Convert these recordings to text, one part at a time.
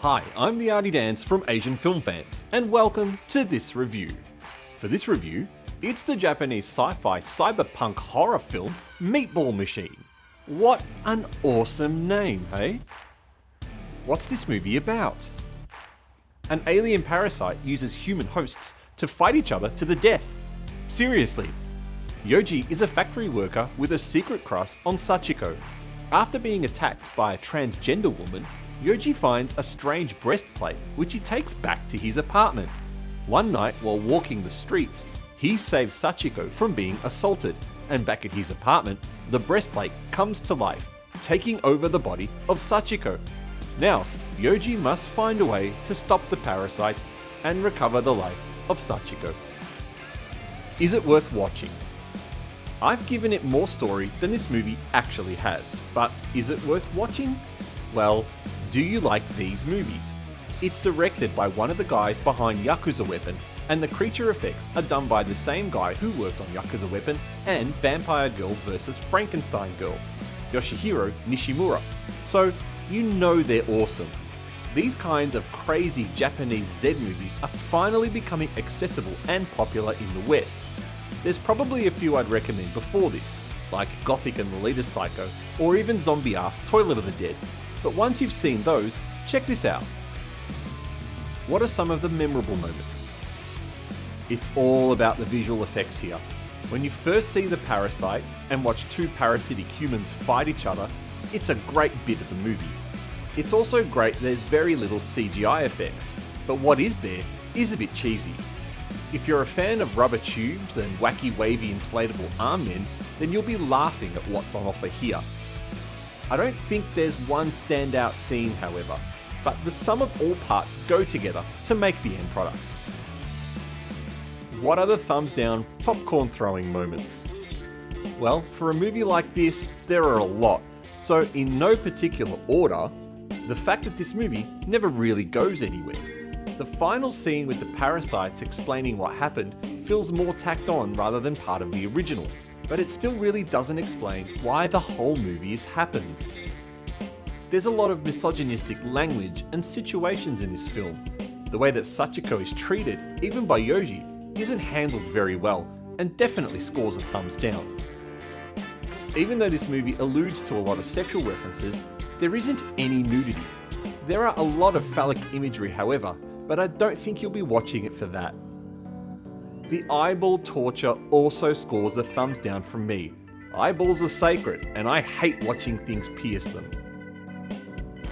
Hi, I'm the Artie Dance from Asian Film Fans, and welcome to this review. For this review, it's the Japanese sci-fi cyberpunk horror film Meatball Machine. What an awesome name, hey? What's this movie about? An alien parasite uses human hosts to fight each other to the death. Seriously. Yoji is a factory worker with a secret crush on Sachiko. After being attacked by a transgender woman, Yoji finds a strange breastplate which he takes back to his apartment. One night while walking the streets, he saves Sachiko from being assaulted, and back at his apartment, the breastplate comes to life, taking over the body of Sachiko. Now, Yoji must find a way to stop the parasite and recover the life of Sachiko. Is it worth watching? I've given it more story than this movie actually has, but is it worth watching? Well, do you like these movies? It's directed by one of the guys behind Yakuza Weapon, and the creature effects are done by the same guy who worked on Yakuza Weapon and Vampire Girl vs. Frankenstein Girl, Yoshihiro Nishimura. So, you know they're awesome. These kinds of crazy Japanese Z movies are finally becoming accessible and popular in the West. There's probably a few I'd recommend before this, like Gothic and Lolita Psycho, or even zombie-ass Toilet of the Dead. But once you've seen those, check this out. What are some of the memorable moments? It's all about the visual effects here. When you first see the parasite and watch two parasitic humans fight each other, it's a great bit of the movie. It's also great there's very little CGI effects, but what is there is a bit cheesy. If you're a fan of rubber tubes and wacky wavy inflatable arm men, then you'll be laughing at what's on offer here. I don't think there's one standout scene, however, but the sum of all parts go together to make the end product. What are the thumbs down, popcorn throwing moments? Well, for a movie like this, there are a lot, so in no particular order, the fact that this movie never really goes anywhere. The final scene with the parasites explaining what happened feels more tacked on rather than part of the original, but it still really doesn't explain why the whole movie has happened. There's a lot of misogynistic language and situations in this film. The way that Sachiko is treated, even by Yoji, isn't handled very well and definitely scores a thumbs down. Even though this movie alludes to a lot of sexual references, there isn't any nudity. There are a lot of phallic imagery, however, but I don't think you'll be watching it for that. The eyeball torture also scores a thumbs down from me. Eyeballs are sacred, and I hate watching things pierce them.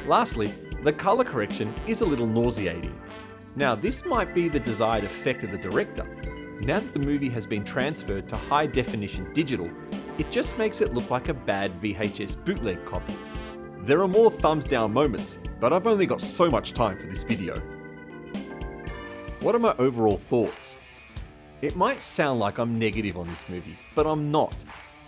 Lastly, the colour correction is a little nauseating. Now, this might be the desired effect of the director. Now that the movie has been transferred to high definition digital, it just makes it look like a bad VHS bootleg copy. There are more thumbs down moments, but I've only got so much time for this video. What are my overall thoughts? It might sound like I'm negative on this movie, but I'm not.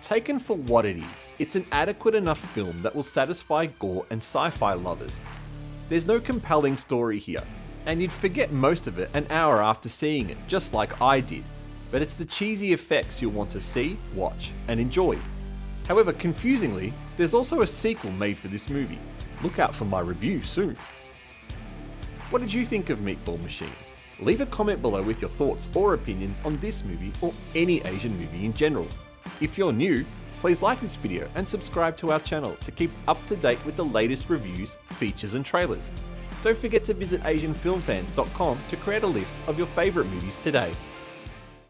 Taken for what it is, it's an adequate enough film that will satisfy gore and sci-fi lovers. There's no compelling story here, and you'd forget most of it an hour after seeing it, just like I did. But it's the cheesy effects you'll want to see, watch, and enjoy. However, confusingly, there's also a sequel made for this movie. Look out for my review soon. What did you think of Meatball Machine? Leave a comment below with your thoughts or opinions on this movie or any Asian movie in general. If you're new, please like this video and subscribe to our channel to keep up to date with the latest reviews, features and trailers. Don't forget to visit AsianFilmFans.com to create a list of your favourite movies today.